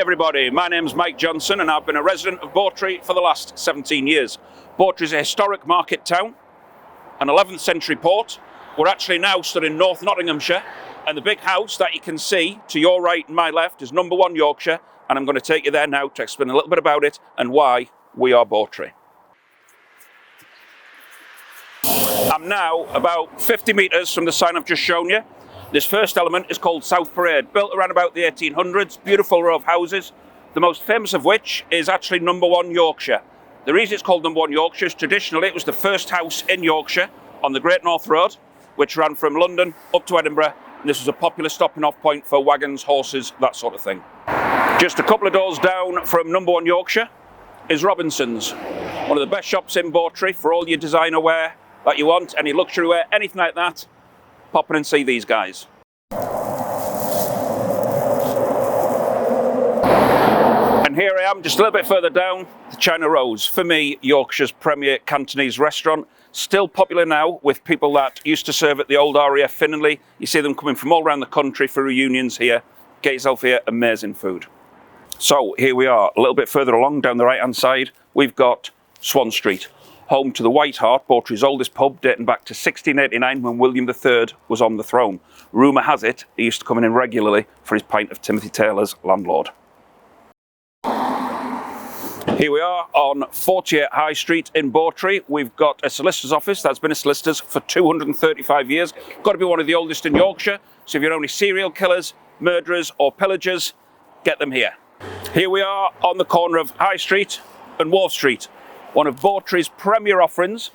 everybody, my name's Mike Johnson and I've been a resident of Bawtry for the last 17 years. Bawtry is a historic market town, an 11th century port. We're actually now stood in North Nottinghamshire, and the big house that you can see to your right and my left is number 1 Yorkshire, and I'm going to take you there now to explain a little bit about it and why we are Bawtry. I'm now about 50 metres from the sign I've just shown you. This first element is called South Parade, built around about the 1800s, beautiful row of houses, the most famous of which is actually number 1 Yorkshire. The reason it's called number 1 Yorkshire is traditionally it was the first house in Yorkshire on the Great North Road, which ran from London up to Edinburgh, and this was a popular stopping off point for wagons, horses, that sort of thing. Just a couple of doors down from number 1 Yorkshire is Robinson's, one of the best shops in Bawtry for all your designer wear that you want, any luxury wear, anything like that. Pop in and see these guys. And here I am, just a little bit further down, the China Rose. For me, Yorkshire's premier Cantonese restaurant. Still popular now with people that used to serve at the old RAF Finley. You see them coming from all around the country for reunions here. Get yourself here, amazing food. So here we are, a little bit further along down the right hand side, we've got Swan Street, home to the White Hart, Bawtry's oldest pub, dating back to 1689 when William III was on the throne. Rumour has it he used to come in regularly for his pint of Timothy Taylor's landlord. Here we are on 48 High Street in Bawtry. We've got a solicitor's office that's been a solicitor's for 235 years. Got to be one of the oldest in Yorkshire, so if you're only serial killers, murderers or pillagers, get them here. Here we are on the corner of High Street and Wharf Street. One of Bawtry's premier offerings.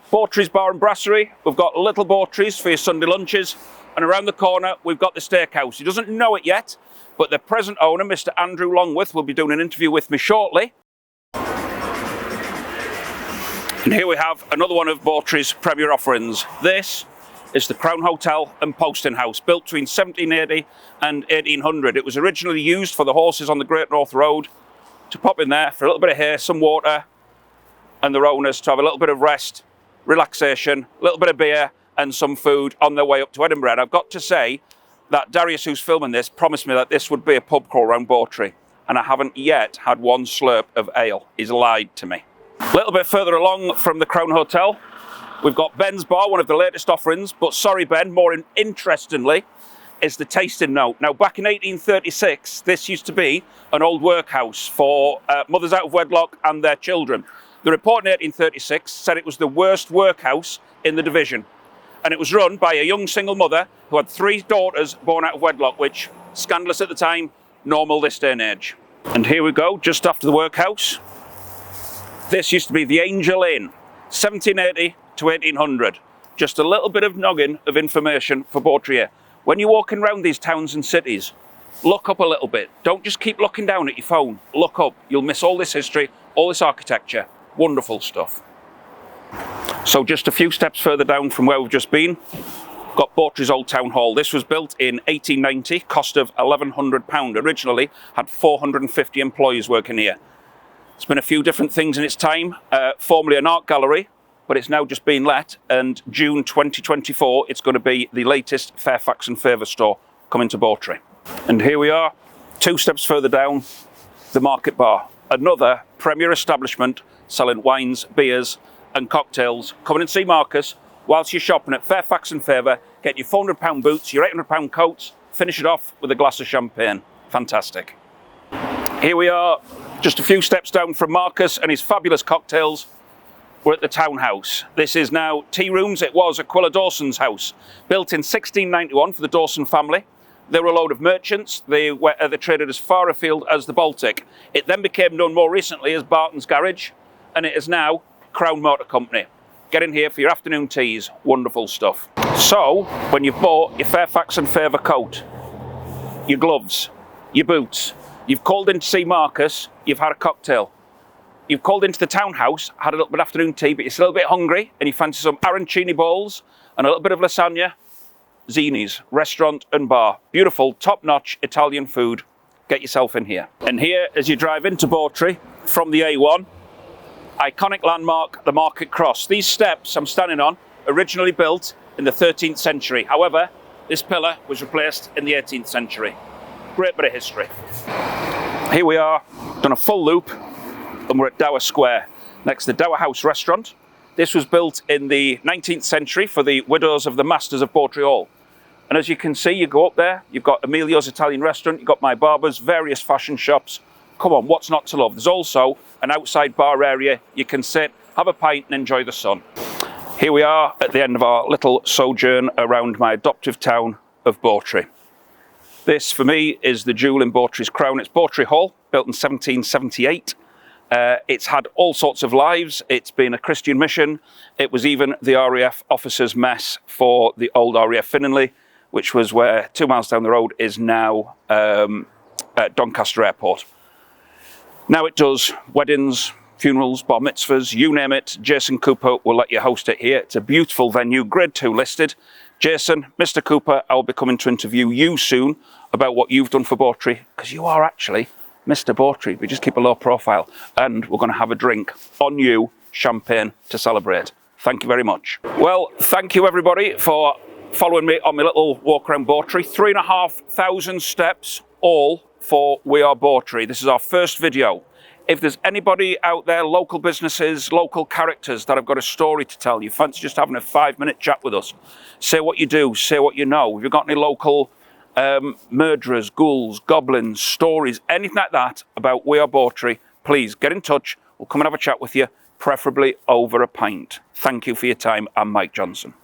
Bawtry's Bar and Brasserie. We've got little Bawtry's for your Sunday lunches. And around the corner, we've got the steakhouse. He doesn't know it yet, but the present owner, Mr. Andrew Longworth, will be doing an interview with me shortly. And here we have another one of Bawtry's premier offerings. This is the Crown Hotel and Posting House, built between 1780 and 1800. It was originally used for the horses on the Great North Road to pop in there for a little bit of hay, some water, and their owners to have a little bit of rest, relaxation, a little bit of beer and some food on their way up to Edinburgh. And I've got to say that Darius, who's filming this, promised me that this would be a pub crawl around Bawtry, and I haven't yet had one slurp of ale. He's lied to me. A little bit further along from the Crown Hotel, we've got Ben's Bar, one of the latest offerings, but sorry Ben, more interestingly, is the tasting note. Now back in 1836, this used to be an old workhouse for mothers out of wedlock and their children. The report in 1836 said it was the worst workhouse in the division. And it was run by a young single mother who had 3 daughters born out of wedlock, which, scandalous at the time, normal this day and age. And here we go, just after the workhouse. This used to be the Angel Inn, 1780 to 1800. Just a little bit of noggin of information for Bawtry here. When you're walking around these towns and cities, look up a little bit. Don't just keep looking down at your phone. Look up. You'll miss all this history, all this architecture. Wonderful stuff. So just a few steps further down from where we've just been, got Bawtry's Old Town Hall. This was built in 1890, cost of £1,100. Originally had 450 employees working here. It's been a few different things in its time. Formerly an art gallery, but it's now just been let, and June 2024 it's going to be the latest Fairfax and Favour store coming to Bawtry. And here we are, 2 steps further down, the Market Bar. Another premier establishment selling wines, beers and cocktails. Come in and see Marcus whilst you're shopping at Fairfax and Favour. Get your £400 boots, your £800 coats, finish it off with a glass of champagne. Fantastic. Here we are, just a few steps down from Marcus and his fabulous cocktails. We're at the Townhouse. This is now tea rooms. It was Aquila Dawson's house, built in 1691 for the Dawson family. They were a load of merchants. They traded as far afield as the Baltic. It then became known more recently as Barton's Garage, and it is now Crown Motor Company. Get in here for your afternoon teas. Wonderful stuff. So, when you've bought your Fairfax and Favour coat, your gloves, your boots, you've called in to see Marcus, you've had a cocktail. You've called into the Townhouse, had a little bit of afternoon tea, but you're still a bit hungry, and you fancy some arancini balls and a little bit of lasagna. Zini's Restaurant and Bar. Beautiful, top-notch Italian food. Get yourself in here. And here, as you drive into Bawtry from the A1, iconic landmark, the Market Cross. These steps I'm standing on, originally built in the 13th century. However, this pillar was replaced in the 18th century. Great bit of history. Here we are, done a full loop, and we're at Dower Square, next to the Dower House restaurant. This was built in the 19th century for the widows of the masters of Bawtry Hall. And as you can see, you go up there, you've got Emilio's Italian restaurant, you've got My Barber's, various fashion shops. Come on, what's not to love? There's also an outside bar area. You can sit, have a pint and enjoy the sun. Here we are at the end of our little sojourn around my adoptive town of Bawtry. This, for me, is the jewel in Bawtry's crown. It's Bawtry Hall, built in 1778. It's had all sorts of lives. It's been a Christian mission. It was even the RAF officers' mess for the old RAF Finningley, which was where 2 miles down the road is now at Doncaster Airport. Now it does weddings, funerals, bar mitzvahs, you name it. Jason Cooper will let you host it here. It's a beautiful venue, Grade 2 listed. Jason, Mr. Cooper, I'll be coming to interview you soon about what you've done for Bawtry, because you are actually Mr. Bawtry. We just keep a low profile, and we're going to have a drink on you, champagne to celebrate. Thank you very much. Well, thank you everybody for following me on my little walk around Bawtry. 3,500 steps all for We Are Bawtry. This is our first video. If there's anybody out there, local businesses, local characters that have got a story to tell, you fancy just having a 5-minute chat with us, say what you do, say what you know. If you've got any local murderers, ghouls, goblins, stories, anything like that about We Are Bawtry, please get in touch. We'll come and have a chat with you, preferably over a pint. Thank you for your time. I'm Mike Johnson.